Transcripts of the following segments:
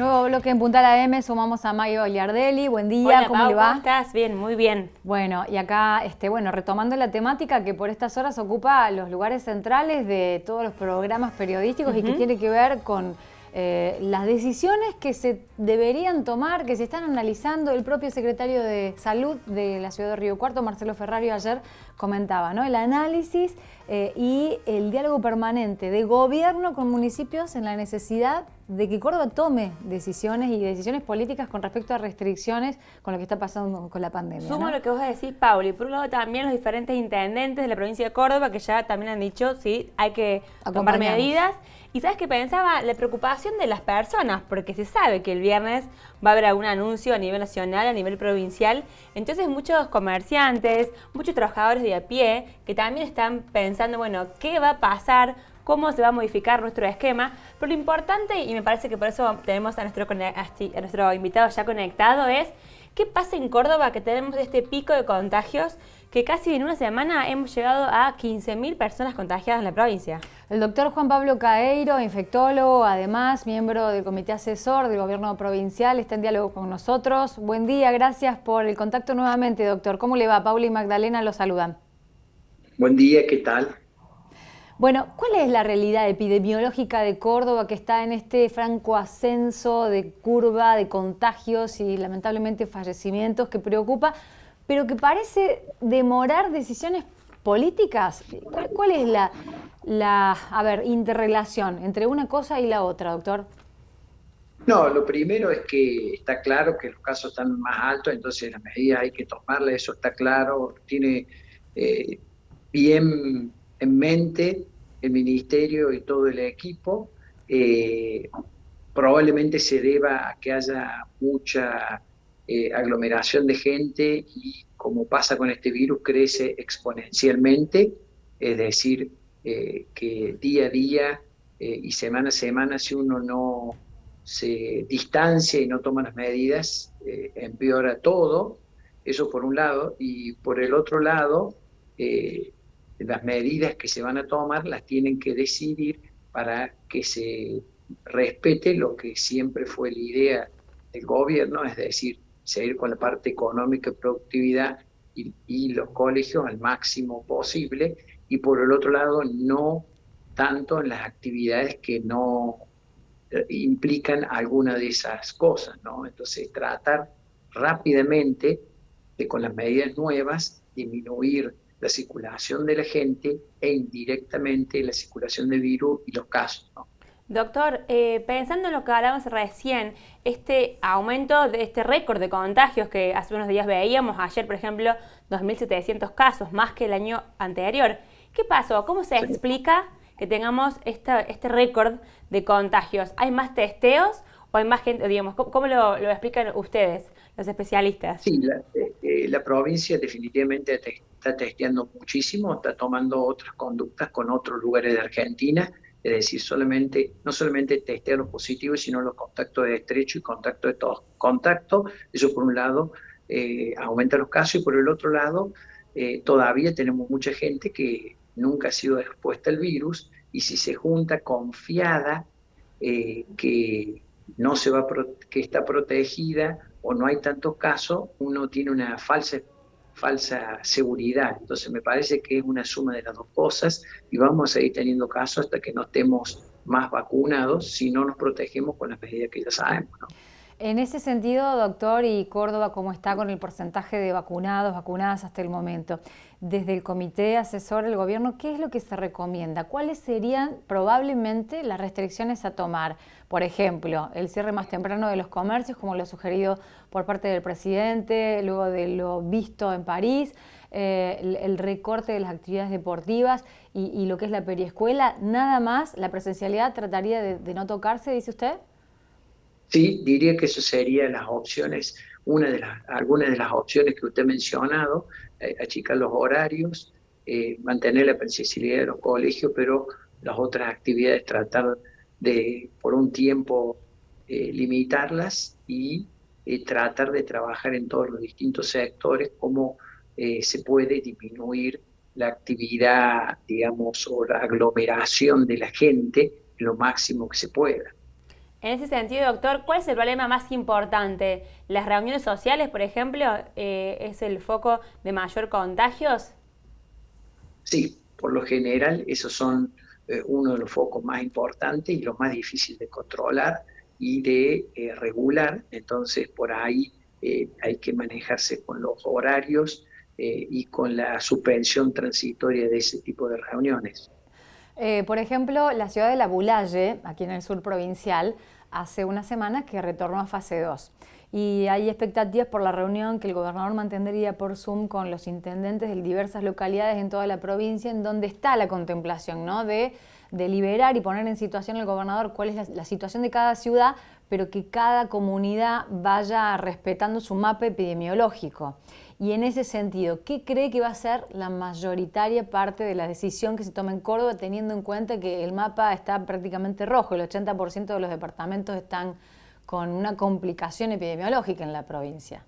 Nuevo bloque en Punta la M, sumamos a Mayo Giardelli. Buen día, Hola, ¿cómo Pau, le va? ¿cómo estás? Bien, muy bien. Bueno, y acá, retomando la temática que por estas horas ocupa los lugares centrales de todos los programas periodísticos y que tiene que ver con las decisiones que se deberían tomar, que se están analizando. El propio secretario de Salud de la ciudad de Río Cuarto, Marcelo Ferrario, ayer comentaba, ¿no?, el análisis y el diálogo permanente de gobierno con municipios en la necesidad de que Córdoba tome decisiones y decisiones políticas con respecto a restricciones con lo que está pasando con la pandemia, Sumo ¿no? lo que vos decís, Pauli. Por un lado también los diferentes intendentes de la provincia de Córdoba que ya también han dicho, sí, hay que tomar medidas. Y ¿sabes qué pensaba? La preocupación de las personas, porque se sabe que el viernes va a haber algún anuncio a nivel nacional, a nivel provincial. Entonces muchos comerciantes, muchos trabajadores de a pie que también están pensando, bueno, ¿qué va a pasar? ¿Cómo se va a modificar nuestro esquema? Pero lo importante, y me parece que por eso tenemos a nuestro invitado ya conectado, es ¿qué pasa en Córdoba que tenemos este pico de contagios que casi en una semana hemos llegado a 15.000 personas contagiadas en la provincia? El doctor Juan Pablo Caeiro, infectólogo, además miembro del comité asesor del gobierno provincial, está en diálogo con nosotros. Buen día, gracias por el contacto nuevamente, doctor. ¿Cómo le va? Paula y Magdalena lo saludan. Buen día, ¿qué tal? Bueno, ¿cuál es la realidad epidemiológica de Córdoba que está en este franco ascenso de curva de contagios y lamentablemente fallecimientos que preocupa, pero que parece demorar decisiones políticas? ¿Cuál es la interrelación entre una cosa y la otra, doctor? No, lo primero es que está claro que los casos están más altos, entonces las medidas hay que tomarlas, eso está claro, tiene eh, bien en mente el ministerio y todo el equipo. Eh, Probablemente se deba a que haya mucha aglomeración de gente y como pasa con este virus, crece exponencialmente, es decir, que día a día y semana a semana, si uno no se distancia y no toma las medidas, empeora todo, eso por un lado, y por el otro lado, las medidas que se van a tomar las tienen que decidir para que se respete lo que siempre fue la idea del gobierno, es decir, seguir con la parte económica y productividad y los colegios al máximo posible, y por el otro lado, no tanto en las actividades que no implican alguna de esas cosas, ¿no? Entonces, tratar rápidamente de, con las medidas nuevas, disminuir la circulación de la gente e indirectamente la circulación de virus y los casos, ¿no? Doctor, pensando en lo que hablábamos recién, este aumento de este récord de contagios que hace unos días veíamos, ayer por ejemplo 2.700 casos, más que el año anterior, ¿qué pasó? ¿Cómo se explica que tengamos este récord de contagios? ¿Hay más testeos o hay más gente, digamos, cómo lo explican ustedes, los especialistas? Sí, la provincia definitivamente está testeando muchísimo, está tomando otras conductas con otros lugares de Argentina, es decir, no solamente testea los positivos, sino los contactos estrechos y contactos de todos contactos. Eso por un lado aumenta los casos y por el otro lado todavía tenemos mucha gente que nunca ha sido expuesta al virus y si se junta confiada que no se va, que está protegida o no hay tantos casos, uno tiene una falsa seguridad. Entonces me parece que es una suma de las dos cosas y vamos a seguir teniendo casos hasta que no estemos más vacunados si no nos protegemos con las medidas que ya sabemos, ¿no? En ese sentido, doctor, y Córdoba, ¿cómo está con el porcentaje de vacunados, vacunadas hasta el momento? Desde el comité asesor del gobierno, ¿qué es lo que se recomienda? ¿Cuáles serían probablemente las restricciones a tomar? Por ejemplo, el cierre más temprano de los comercios, como lo ha sugerido por parte del presidente, luego de lo visto en París, el recorte de las actividades deportivas y lo que es la periescuela. Nada más, la presencialidad trataría de no tocarse, dice usted. Sí, diría que eso serían las opciones, algunas de las opciones que usted ha mencionado, achicar los horarios, mantener la presencialidad de los colegios, pero las otras actividades tratar de, por un tiempo, limitarlas y tratar de trabajar en todos los distintos sectores, cómo se puede disminuir la actividad, digamos, o la aglomeración de la gente lo máximo que se pueda. En ese sentido, doctor, ¿cuál es el problema más importante? ¿Las reuniones sociales, por ejemplo, es el foco de mayor contagios? Sí, por lo general esos son uno de los focos más importantes y los más difíciles de controlar y de regular. Entonces, por ahí hay que manejarse con los horarios y con la suspensión transitoria de ese tipo de reuniones. Por ejemplo, la ciudad de La Bulaye, aquí en el sur provincial, hace unas semanas que retornó a fase 2. Y hay expectativas por la reunión que el gobernador mantendría por Zoom con los intendentes de diversas localidades en toda la provincia, en donde está la contemplación, ¿no?, de deliberar y poner en situación al gobernador cuál es la situación de cada ciudad, pero que cada comunidad vaya respetando su mapa epidemiológico. Y en ese sentido, ¿qué cree que va a ser la mayoritaria parte de la decisión que se toma en Córdoba, teniendo en cuenta que el mapa está prácticamente rojo, el 80% de los departamentos están con una complicación epidemiológica en la provincia?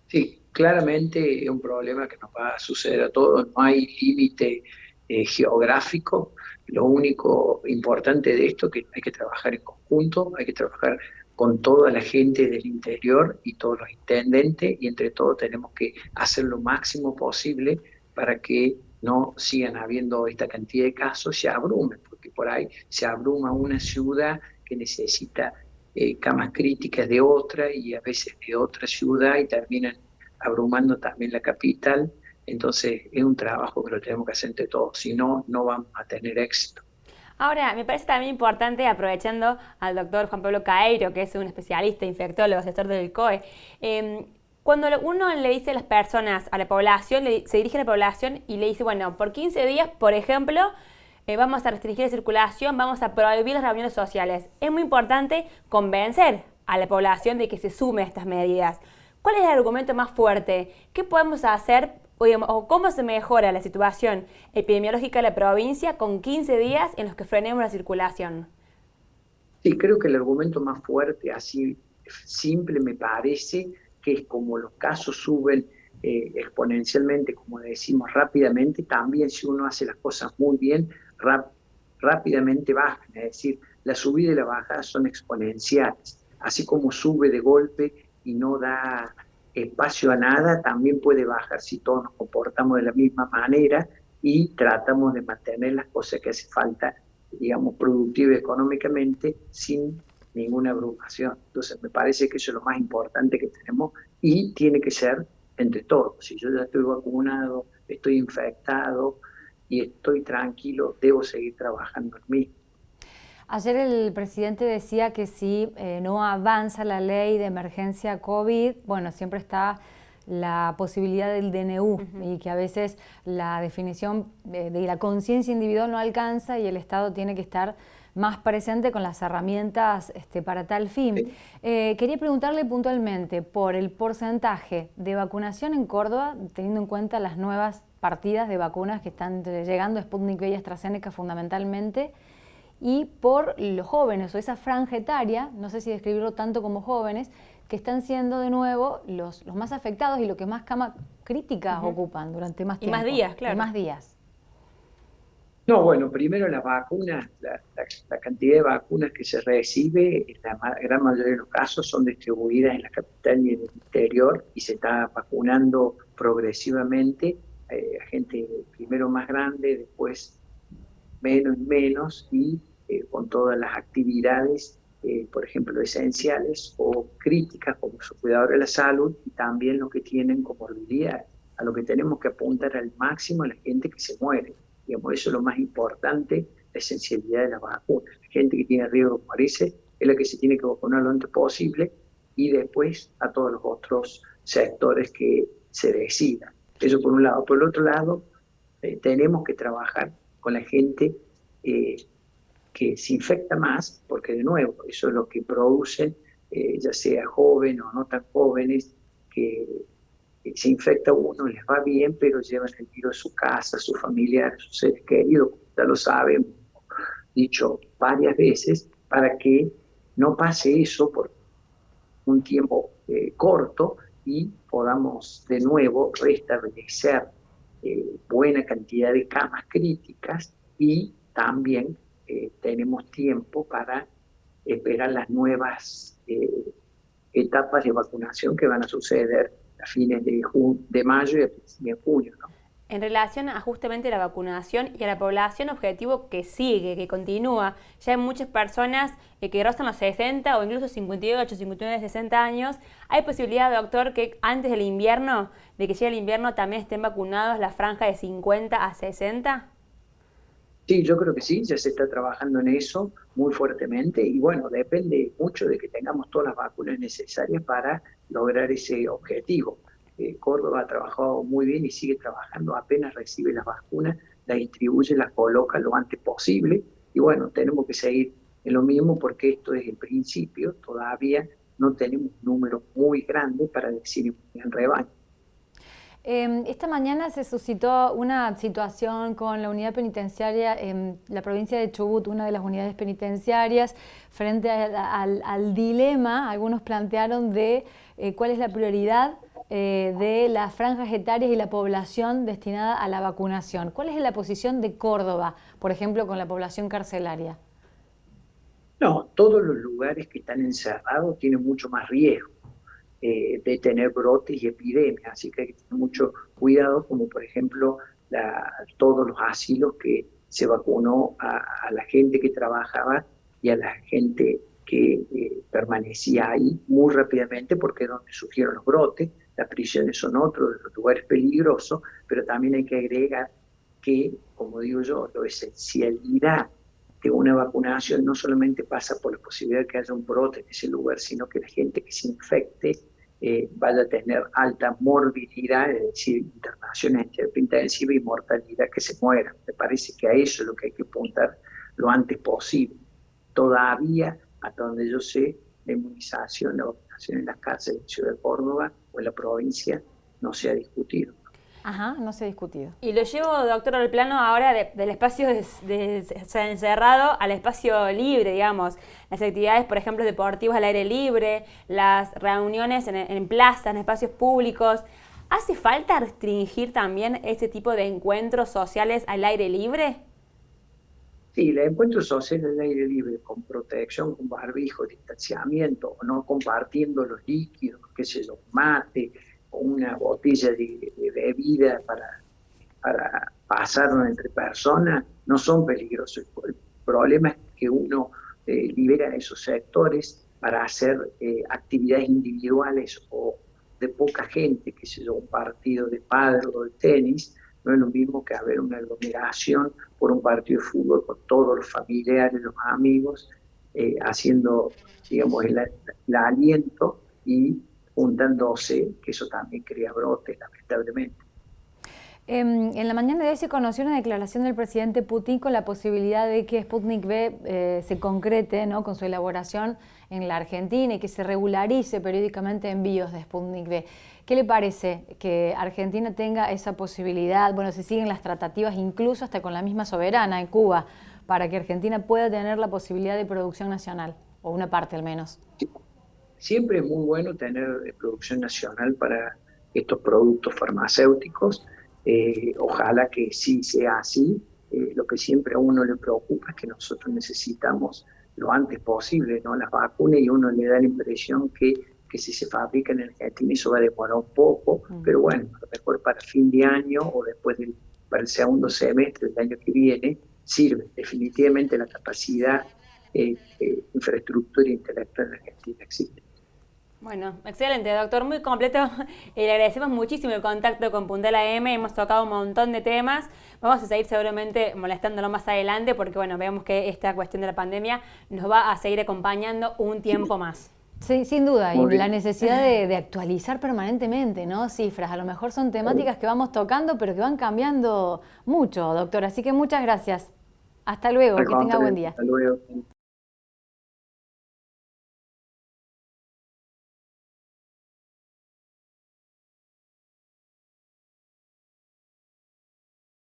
Sí, claramente es un problema que nos va a suceder a todos, no hay límite geográfico, lo único importante de esto es que hay que trabajar en conjunto, hay que trabajar con toda la gente del interior y todos los intendentes y entre todos tenemos que hacer lo máximo posible para que no sigan habiendo esta cantidad de casos, se abrumen, porque por ahí se abruma una ciudad que necesita camas críticas de otra y a veces de otra ciudad y terminan abrumando también la capital. Entonces es un trabajo que lo tenemos que hacer entre todos, si no, no vamos a tener éxito. Ahora, me parece también importante, aprovechando al doctor Juan Pablo Caeiro, que es un especialista, infectólogo, asesor del COE, cuando uno le dice a las personas, a la población, se dirige a la población y le dice, bueno, por 15 días, por ejemplo, vamos a restringir la circulación, vamos a prohibir las reuniones sociales. Es muy importante convencer a la población de que se sume a estas medidas. ¿Cuál es el argumento más fuerte? ¿Qué podemos hacer o cómo se mejora la situación epidemiológica de la provincia con 15 días en los que frenemos la circulación? Sí, creo que el argumento más fuerte, así simple me parece, que es como los casos suben exponencialmente, como decimos rápidamente, también si uno hace las cosas muy bien, rápidamente bajan, es decir, la subida y la bajada son exponenciales, así como sube de golpe y no da espacio a nada, también puede bajar si todos nos comportamos de la misma manera y tratamos de mantener las cosas que hace falta, digamos, productiva económicamente sin ninguna abrumación. Entonces me parece que eso es lo más importante que tenemos y tiene que ser entre todos. Si yo ya estoy vacunado, estoy infectado y estoy tranquilo, debo seguir trabajando en mí. Ayer el presidente decía que si no avanza la ley de emergencia COVID, bueno, siempre está la posibilidad del DNU y que a veces la definición de la conciencia individual no alcanza y el Estado tiene que estar más presente con las herramientas para tal fin. Sí. Quería preguntarle puntualmente por el porcentaje de vacunación en Córdoba, teniendo en cuenta las nuevas partidas de vacunas que están llegando, Sputnik V y AstraZeneca fundamentalmente, y por los jóvenes o esa franja etaria, no sé si describirlo tanto como jóvenes, que están siendo de nuevo los más afectados y los que más camas críticas ocupan durante más tiempo. Y más días, claro. Y más días. No, bueno, primero las vacunas, la cantidad de vacunas que se recibe, en la gran mayoría de los casos son distribuidas en la capital y en el interior y se está vacunando progresivamente a gente primero más grande, después menos y menos y con todas las actividades, por ejemplo, esenciales o críticas como su cuidador de la salud y también los que tienen comorbilidades. A lo que tenemos que apuntar al máximo a la gente que se muere. Digamos, eso es lo más importante, la esencialidad de la vacuna. La gente que tiene riesgo de morirse es la que se tiene que vacunar lo antes posible y después a todos los otros sectores que se decidan. Eso por un lado. Por el otro lado, tenemos que trabajar con la gente que se infecta más, porque de nuevo, eso es lo que producen, ya sea joven o no tan jóvenes, que se infecta uno, les va bien, pero llevan el virus a su casa, a sus familiares, a sus seres queridos, ya lo saben, dicho varias veces, para que no pase eso por un tiempo corto y podamos de nuevo restablecer buena cantidad de camas críticas y también tenemos tiempo para esperar las nuevas etapas de vacunación que van a suceder a fines de mayo y a principios de junio, ¿no? En relación a justamente la vacunación y a la población objetivo que sigue, que continúa, ya hay muchas personas que rozan los 60 o incluso 58, 59, 60 años. ¿Hay posibilidad, doctor, que antes del invierno, de que llegue el invierno, también estén vacunados la franja de 50 a 60? Sí, yo creo que sí, ya se está trabajando en eso muy fuertemente y bueno, depende mucho de que tengamos todas las vacunas necesarias para lograr ese objetivo. Córdoba ha trabajado muy bien y sigue trabajando, apenas recibe las vacunas, las distribuye, las coloca lo antes posible y bueno, tenemos que seguir en lo mismo porque esto es el principio, todavía no tenemos números muy grandes para decir en rebaño. Esta mañana se suscitó una situación con la unidad penitenciaria en la provincia de Chubut, una de las unidades penitenciarias, frente al dilema, algunos plantearon, de cuál es la prioridad de las franjas etarias y la población destinada a la vacunación. ¿Cuál es la posición de Córdoba, por ejemplo, con la población carcelaria? No, todos los lugares que están encerrados tienen mucho más riesgo de tener brotes y epidemias, así que hay que tener mucho cuidado, como por ejemplo todos los asilos que se vacunó a la gente que trabajaba y a la gente que permanecía ahí muy rápidamente porque es donde surgieron los brotes. Las prisiones son otros de los lugares peligrosos, pero también hay que agregar que, como digo yo, la esencialidad de una vacunación no solamente pasa por la posibilidad de que haya un brote en ese lugar, sino que la gente que se infecte vaya a tener alta morbilidad, es decir, internaciones en terapia intensiva y mortalidad, que se mueran. Me parece que a eso es lo que hay que apuntar lo antes posible. Todavía, hasta donde yo sé, la inmunización, la vacunación en las cárceles de Ciudad de Córdoba o en la provincia no se ha discutido. Ajá, no se ha discutido. Y lo llevo, doctor, al plano ahora del espacio encerrado al espacio libre, digamos. Las actividades, por ejemplo, deportivas al aire libre, las reuniones en plazas, en espacios públicos. ¿Hace falta restringir también ese tipo de encuentros sociales al aire libre? Sí, el encuentro social al aire libre, con protección, con barbijo, distanciamiento, o no compartiendo los líquidos, qué sé yo, mate, o una botella de bebida para pasarlo entre personas, no son peligrosos. El problema es que uno libera esos sectores para hacer actividades individuales o de poca gente, que sé yo, un partido de pádel o de tenis. No es lo mismo que haber una aglomeración por un partido de fútbol con todos los familiares, los amigos, haciendo, digamos, el aliento y juntándose, que eso también crea brotes, lamentablemente. En la mañana de hoy se conoció una declaración del presidente Putin con la posibilidad de que Sputnik V se concrete, ¿no?, con su elaboración en la Argentina y que se regularice periódicamente envíos de Sputnik V. ¿Qué le parece que Argentina tenga esa posibilidad? Bueno, se siguen las tratativas incluso hasta con la misma Soberana en Cuba para que Argentina pueda tener la posibilidad de producción nacional, o una parte al menos. Siempre es muy bueno tener producción nacional para estos productos farmacéuticos. Ojalá que sí sea así. Lo que siempre a uno le preocupa es que nosotros necesitamos lo antes posible, ¿no?, las vacunas, y uno le da la impresión que si se fabrican en Argentina eso va a demorar un poco, pero bueno, a lo mejor para fin de año o después para el segundo semestre del año que viene sirve. Definitivamente la capacidad, infraestructura intelectual en Argentina existe. Bueno, excelente, doctor, muy completo. Le agradecemos muchísimo el contacto con Puntal AM, hemos tocado un montón de temas. Vamos a seguir seguramente molestándolo más adelante porque, bueno, vemos que esta cuestión de la pandemia nos va a seguir acompañando un tiempo más. Sí, sin duda, y la necesidad de actualizar permanentemente, ¿no?, cifras. A lo mejor son temáticas que vamos tocando, pero que van cambiando mucho, doctor. Así que muchas gracias. Hasta luego, que tenga buen día. Hasta luego.